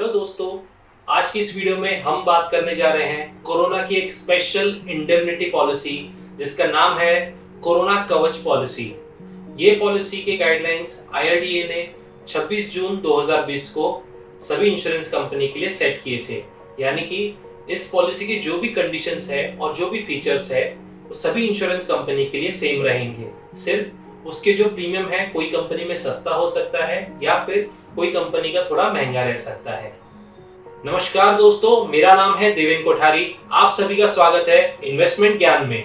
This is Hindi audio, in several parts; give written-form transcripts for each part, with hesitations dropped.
हेलो दोस्तों, आज की इस वीडियो में हम बात करने जा रहे हैं कोरोना की एक स्पेशल इंडेमनिटी पॉलिसी जिसका नाम है कोरोना कवच पॉलिसी। ये पॉलिसी के गाइडलाइंस IRDA ने 26 जून 2020 को सभी इंश्योरेंस कंपनी के लिए सेट किए थे। यानी कि इस पॉलिसी की जो भी कंडीशंस है और जो भी फीचर्स है वो सभी इंश्योरेंस कंपनी के लिए सेम रहेंगे। सिर्फ उसके जो प्रीमियम है कोई कंपनी में सस्ता हो सकता है या फिर कोई कंपनी का थोड़ा महंगा रह सकता है। नमस्कार दोस्तों, मेरा नाम है देवेन कोठारी। आप सभी का स्वागत है इन्वेस्टमेंट ज्ञान में।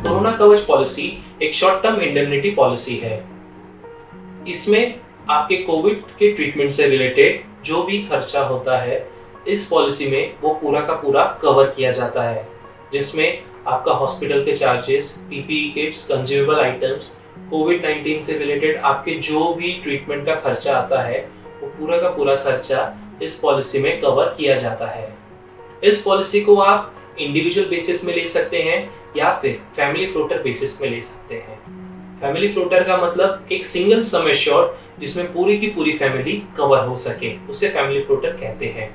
कोरोना कवच पॉलिसी एक शॉर्ट टर्म इंडेमनिटी पॉलिसी है। इसमें आपके कोविड के ट्रीटमेंट से रिलेटेड जो भी खर्चा होता है इस पॉलिसी में वो पूरा का पूरा कवर किया जाता है, जिसमें आपका हॉस्पिटल के charges, PPE kits, consumable items, कोविड-19 से रिलेटेड आपके जो भी ट्रीटमेंट का खर्चा आता है वो पूरा का पूरा खर्चा इस पॉलिसी में कवर किया जाता है। इस पॉलिसी को आप इंडिविजुअल बेसिस में ले सकते हैं या फिर फैमिली फ्लोटर बेसिस में ले सकते हैं। फैमिली फ्लोटर का मतलब एक सिंगल सम एश्योर्ड जिसमें पूरी की पूरी फैमिली कवर हो सके, उसे फैमिली फ्लोटर कहते हैं।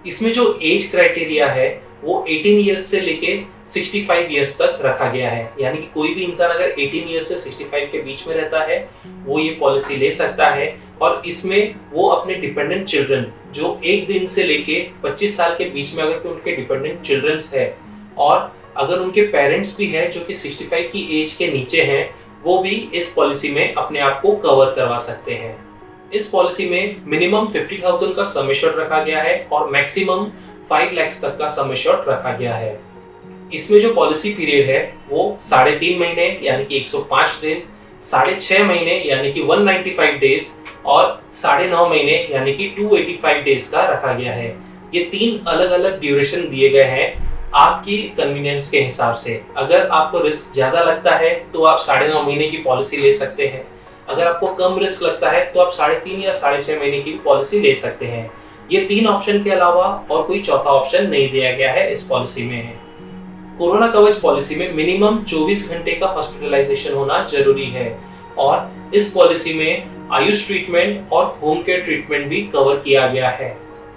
इसमें जो एज क्राइटेरिया है वो 18 इयर्स से लेके 65 इयर्स तक रखा गया है। यानी कि कोई भी इंसान अगर 18 इयर्स से 65 के बीच में रहता है वो ये पॉलिसी ले सकता है। और इसमें वो अपने डिपेंडेंट चिल्ड्रन जो 1 दिन से लेके 25 साल के बीच में अगर उनके डिपेंडेंट चिल्ड्रंस है और अगर उनके पेरेंट्स भी है जो कि 65 की एज के नीचे हैं, वो भी इस पॉलिसी में अपने आप को कवर करवा सकते हैं। इस पॉलिसी में मिनिमम 50,000 का सम एश्योर्ड रखा गया है और मैक्सिमम 5 लाख तक का सम एश्योर्ड रखा गया है। इसमें जो पॉलिसी पीरियड है वो 3.5 महीने यानी कि 105 दिन, 6.5 महीने यानी कि 195 डेज और 9.5 महीने यानी कि 285 डेज का रखा गया है। ये 3 अलग अलग ड्यूरेशन दिए गए हैं आपकी कन्वीनियंस के हिसाब से। अगर आपको रिस्क ज्यादा लगता है तो आप 9.5 महीने की पॉलिसी ले सकते हैं। अगर आपको कम रिस्क लगता है तो आप 3.5 या 6.5 महीने की पॉलिसी ले सकते हैं। ये 3 ऑप्शन के अलावा और कोई चौथा ऑप्शन नहीं दिया गया है इस पॉलिसी में। कोरोना कवच पॉलिसी में मिनिमम 24 घंटे का हॉस्पिटलाइजेशन होना जरूरी है और इस पॉलिसी में आयुष ट्रीटमेंट और होम केयर ट्रीटमेंट भी कवर किया गया है।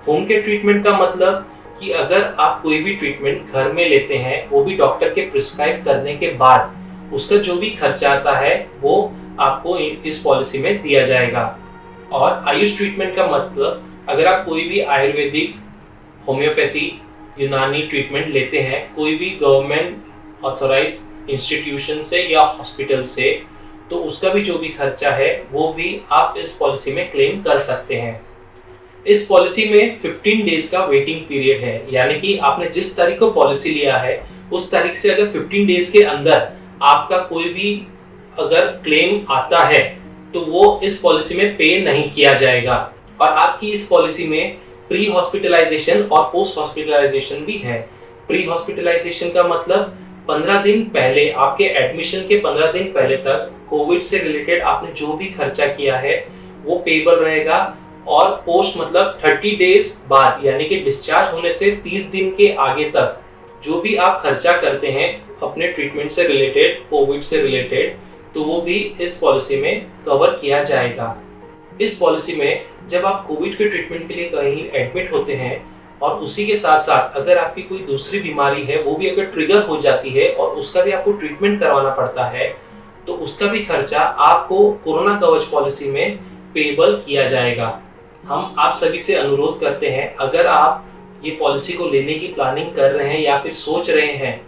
होम केयर ट्रीटमेंट का मतलब कि अगर आप कोई भी ट्रीटमेंट घर में लेते हैं, वो भी डॉक्टर के प्रिस्क्राइब करने के बाद, उसका जो भी खर्चा आता है वो आपको इस पॉलिसी में दिया जाएगा। और आयुष ट्रीटमेंट का मतलब अगर आप कोई भी आयुर्वेदिक, होम्योपैथी, यूनानी ट्रीटमेंट लेते हैं कोई भी गवर्नमेंट ऑथोराइज्ड इंस्टीट्यूशन से या हॉस्पिटल से, तो उसका भी जो भी खर्चा है वो भी आप इस पॉलिसी में क्लेम कर सकते हैं। इस पॉलिसी में 15 डेज का वेटिंग पीरियड है। यानी कि आपने जिस तारीख को पॉलिसी लिया है उस तारीख से अगर 15 डेज के अंदर आपका कोई भी अगर क्लेम आता है तो वो इस पॉलिसी में पे नहीं किया जाएगा। और आपकी इस पॉलिसी में प्री हॉस्पिटलाइजेशन और पोस्ट हॉस्पिटलाइजेशन भी है। प्री हॉस्पिटलाइजेशन का मतलब 15 दिन पहले, आपके एडमिशन के 15 दिन पहले तक कोविड से रिलेटेड आपने जो भी खर्चा किया है वो पेबल रहेगा। और पोस्ट मतलब 30 डेज बाद यानी कि डिस्चार्ज होने से 30 दिन के आगे तक जो भी आप खर्चा करते हैं अपने ट्रीटमेंट से रिलेटेड, कोविड से रिलेटेड, तो वो भी इस पॉलिसी में कवर किया जाएगा। इस पॉलिसी में जब आप कोविड के ट्रीटमेंट के लिए कहीं एडमिट होते हैं और उसी के साथ साथ अगर आपकी कोई दूसरी बीमारी है वो भी अगर ट्रिगर हो जाती है और उसका भी आपको ट्रीटमेंट करवाना पड़ता है, तो उसका भी खर्चा आपको कोरोना कवच पॉलिसी में पेबल किया जाएगा। हम आप सभी से अनुरोध करते हैं, अगर आप ये पॉलिसी को लेने की प्लानिंग कर रहे हैं या फिर सोच रहे हैं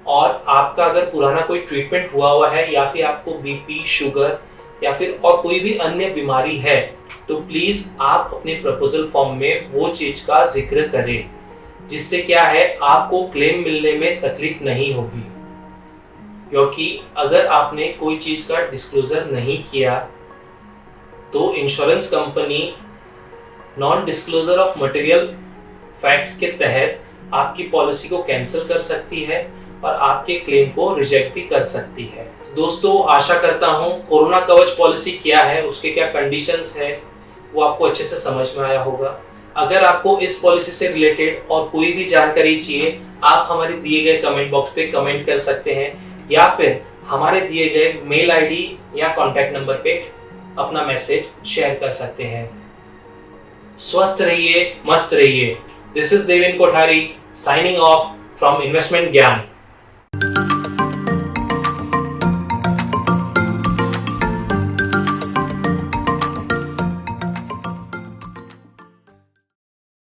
और आपका अगर पुराना कोई ट्रीटमेंट हुआ है या फिर आपको BP, शुगर या फिर और कोई भी अन्य बीमारी है, तो प्लीज आप अपने प्रपोजल फॉर्म में वो चीज का जिक्र करें, जिससे क्या है आपको क्लेम मिलने में तकलीफ नहीं होगी। क्योंकि अगर आपने कोई चीज का डिस्क्लोजर नहीं किया तो insurance company non disclosure of material facts के तहत आपकी पॉलिसी को कैंसिल कर सकती है और आपके क्लेम को रिजेक्ट भी कर सकती है। दोस्तों, आशा करता हूं कोरोना कवच पॉलिसी क्या है, उसके क्या कंडीशंस है, वो आपको अच्छे से समझ में आया होगा। अगर आपको इस पॉलिसी से रिलेटेड और कोई भी जानकारी चाहिए, आप हमारे दिए गए कमेंट बॉक्स पे कमेंट कर सकते हैं या फिर हमारे दिए गए मेल ID या कॉन्टैक्ट नंबर पे अपना मैसेज शेयर कर सकते हैं। स्वस्थ रहिए, मस्त रहिए। This is Deven Kothari signing off from investment ज्ञान।